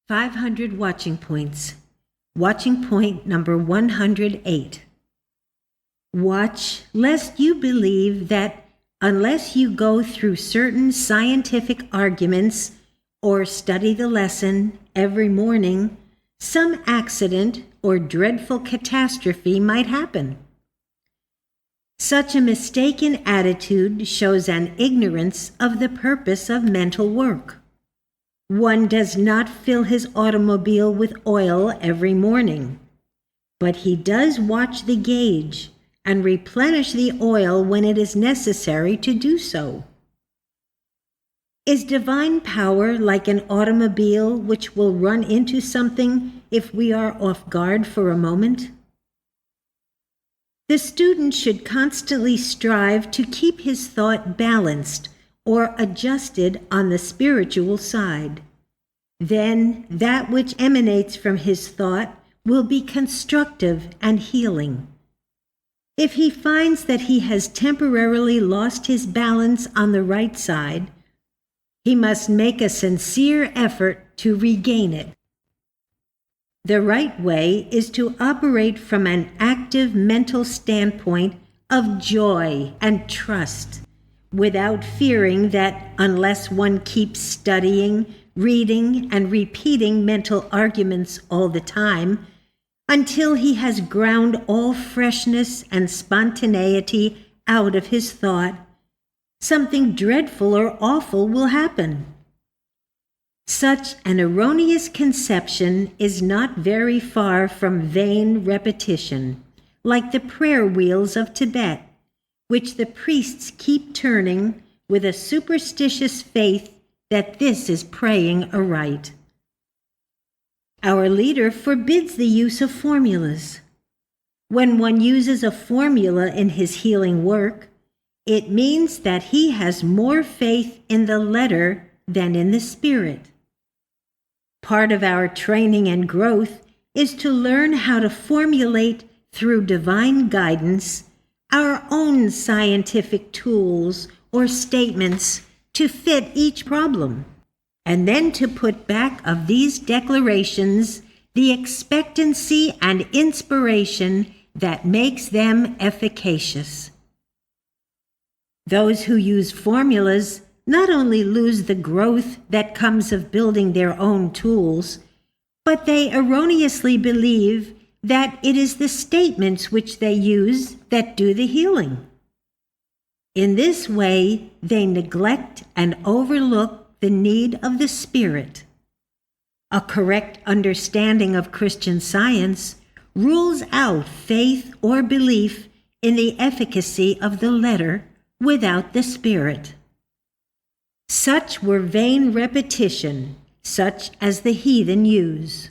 500 watching points. Watching point number 108. Watch lest you believe that unless you go through certain scientific arguments or study the lesson every morning, some accident or dreadful catastrophe might happen. Such a mistaken attitude shows an ignorance of the purpose of mental work. One does not fill his automobile with oil every morning, but he does watch the gauge and replenish the oil when it is necessary to do so. Is divine power like an automobile which will run into something if we are off guard for a moment? The student should constantly strive to keep his thought balanced or adjusted on the spiritual side. Then that which emanates from his thought will be constructive and healing. If he finds that he has temporarily lost his balance on the right side, he must make a sincere effort to regain it. The right way is to operate from an active mental standpoint of joy and trust, without fearing that unless one keeps studying, reading, and repeating mental arguments all the time, until he has ground all freshness and spontaneity out of his thought, something dreadful or awful will happen. Such an erroneous conception is not very far from vain repetition, like the prayer wheels of Tibet, which the priests keep turning with a superstitious faith that this is praying aright. Our leader forbids the use of formulas. When one uses a formula in his healing work, it means that he has more faith in the letter than in the spirit. Part of our training and growth is to learn how to formulate through divine guidance our own scientific tools or statements to fit each problem, and then to put back of these declarations the expectancy and inspiration that makes them efficacious. Those who use formulas not only lose the growth that comes of building their own tools, but they erroneously believe that it is the statements which they use that do the healing. In this way, they neglect and overlook the need of the Spirit. A correct understanding of Christian Science rules out faith or belief in the efficacy of the letter without the Spirit. Such were vain repetition, such as the heathen use.